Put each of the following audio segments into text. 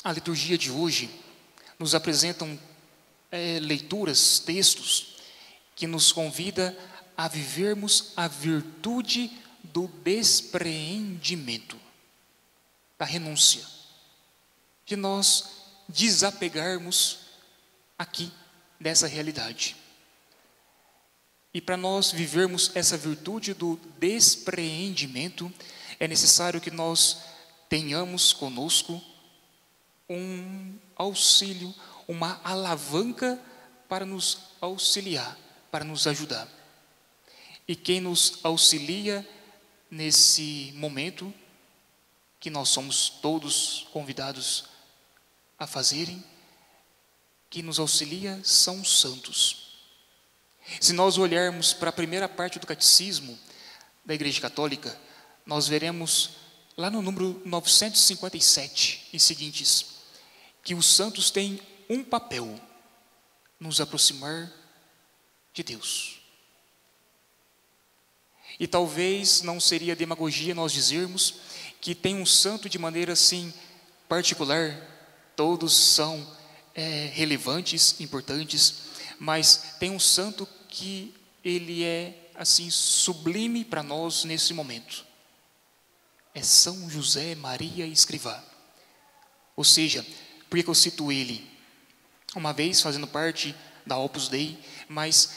A liturgia de hoje nos apresentam leituras, textos, que nos convida a vivermos a virtude do despreendimento, da renúncia, de nós desapegarmos aqui dessa realidade. E para nós vivermos essa virtude do despreendimento, é necessário que nós tenhamos conosco um auxílio, uma alavanca para nos auxiliar, para nos ajudar. E quem nos auxilia nesse momento, que nós somos todos convidados a fazerem, que nos auxilia são os santos. Se nós olharmos para a primeira parte do catecismo da Igreja Católica, nós veremos lá no número 957 e seguintes, que os santos têm um papel: nos aproximar de Deus. E talvez não seria demagogia nós dizermos que tem um santo de maneira assim particular, todos são relevantes, importantes, mas tem um santo que ele é assim sublime para nós nesse momento. É São José Maria Escrivá. Ou seja, por que eu cito ele? Uma vez fazendo parte da Opus Dei, mas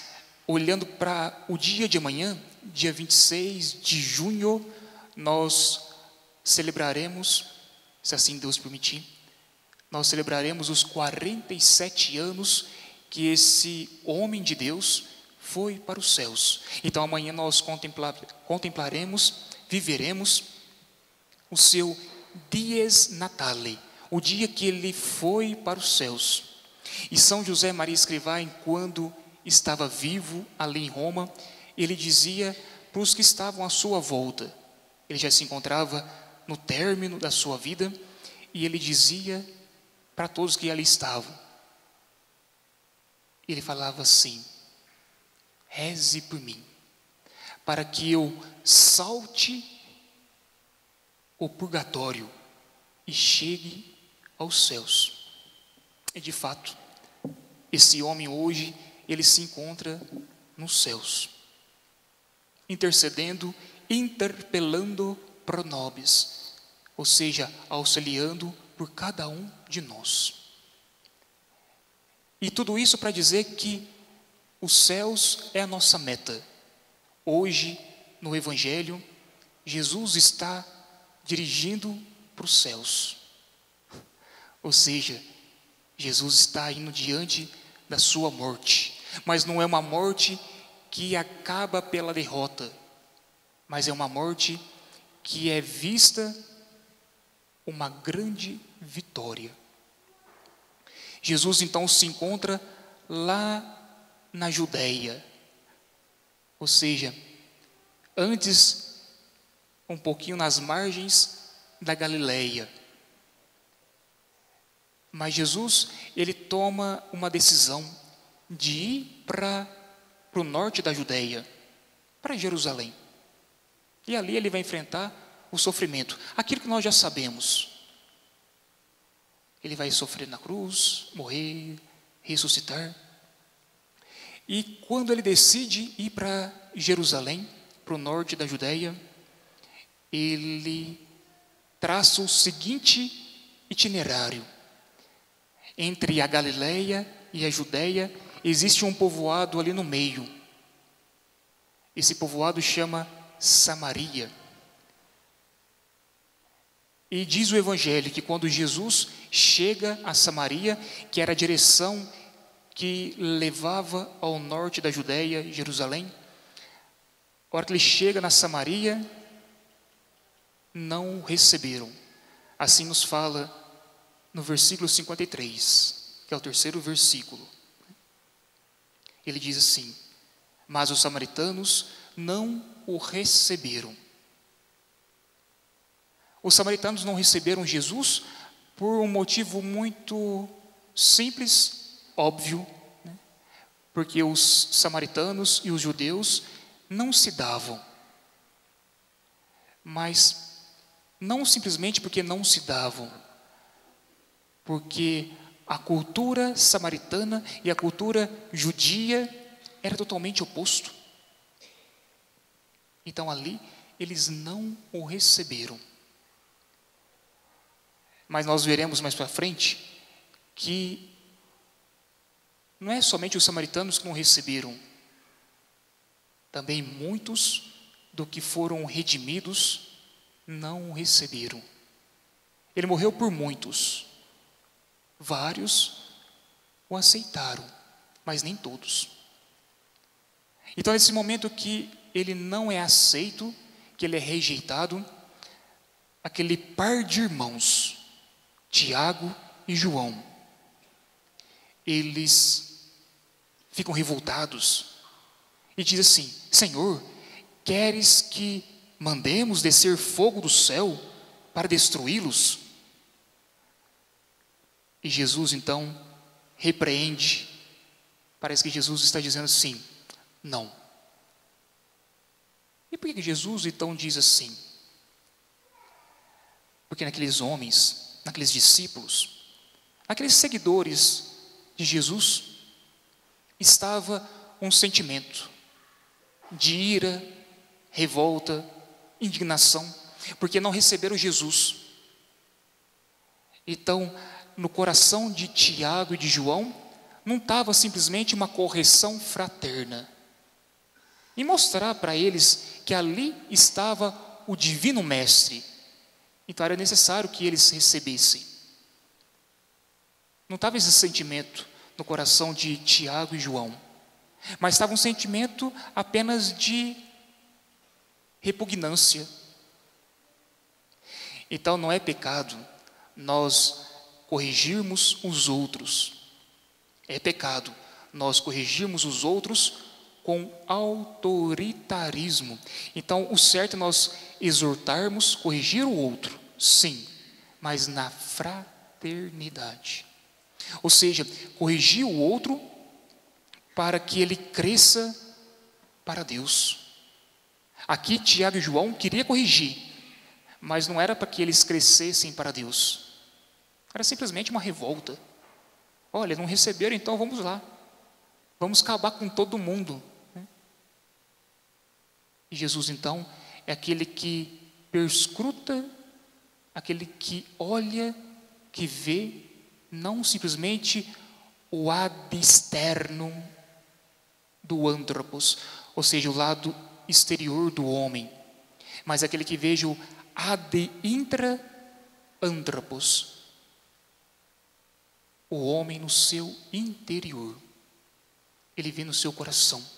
olhando para o dia de amanhã, dia 26 de junho, nós celebraremos, se assim Deus permitir, nós celebraremos os 47 anos que esse homem de Deus foi para os céus. Então amanhã nós contemplaremos, viveremos o seu Dies Natale, o dia que ele foi para os céus. E São José Maria Escrivá, enquanto estava vivo ali em Roma, ele dizia para os que estavam à sua volta, ele já se encontrava no término da sua vida, e ele dizia para todos que ali estavam, ele falava assim: reze por mim, para que eu salte o purgatório e chegue aos céus. E de fato, esse homem hoje, ele se encontra nos céus, intercedendo, interpelando pro nobis, ou seja, auxiliando por cada um de nós. E tudo isso para dizer que os céus é a nossa meta. Hoje, no Evangelho, Jesus está dirigindo para os céus. Ou seja, Jesus está indo diante da sua morte. Mas não é uma morte que acaba pela derrota, mas é uma morte que é vista uma grande vitória. Jesus então se encontra lá na Judéia, ou seja, antes um pouquinho nas margens da Galileia. Mas Jesus, ele toma uma decisão de ir para o norte da Judéia, para Jerusalém. E ali ele vai enfrentar o sofrimento, aquilo que nós já sabemos. Ele vai sofrer na cruz, morrer, ressuscitar. E quando ele decide ir para Jerusalém, para o norte da Judéia, ele traça o seguinte itinerário: entre a Galileia e a Judéia existe um povoado ali no meio. Esse povoado chama Samaria. E diz o Evangelho que quando Jesus chega a Samaria, que era a direção que levava ao norte da Judéia, Jerusalém, a hora que ele chega na Samaria, não o receberam. Assim nos fala no versículo 53, que é o terceiro versículo. Ele diz assim: mas os samaritanos não o receberam. Os samaritanos não receberam Jesus por um motivo muito simples, óbvio, né? Porque os samaritanos e os judeus não se davam. Mas não simplesmente porque não se davam, porque a cultura samaritana e a cultura judia era totalmente oposto. Então ali eles não o receberam. Mas nós veremos mais para frente que não é somente os samaritanos que não receberam, também muitos do que foram redimidos não o receberam. Ele morreu por muitos, vários o aceitaram, mas nem todos. Então nesse momento que ele não é aceito, que ele é rejeitado, aquele par de irmãos, Tiago e João, eles ficam revoltados e dizem assim: Senhor, queres que mandemos descer fogo do céu para destruí-los? E Jesus então repreende. Parece que Jesus está dizendo assim: não. E por que Jesus então diz assim? Porque naqueles homens, naqueles discípulos, naqueles seguidores de Jesus, estava um sentimento de ira, revolta, indignação, porque não receberam Jesus. Então, no coração de Tiago e de João, não estava simplesmente uma correção fraterna, e mostrar para eles que ali estava o divino mestre. Então era necessário que eles recebessem. Não estava esse sentimento no coração de Tiago e João, mas estava um sentimento apenas de repugnância. Então não é pecado nós corrigirmos os outros. É pecado nós corrigirmos os outros com autoritarismo. Então o certo é nós exortarmos, corrigir o outro, sim, mas na fraternidade. Ou seja, corrigir o outro para que ele cresça para Deus. Aqui Tiago e João queriam corrigir, mas não era para que eles crescessem para Deus. Era simplesmente uma revolta. Olha, não receberam, então vamos lá. Vamos acabar com todo mundo. E Jesus então é aquele que perscruta, aquele que olha, que vê, não simplesmente o ad externo do antropos, ou seja, o lado exterior do homem, mas aquele que veja o ad intra antropos, o homem no seu interior. Ele vê no seu coração.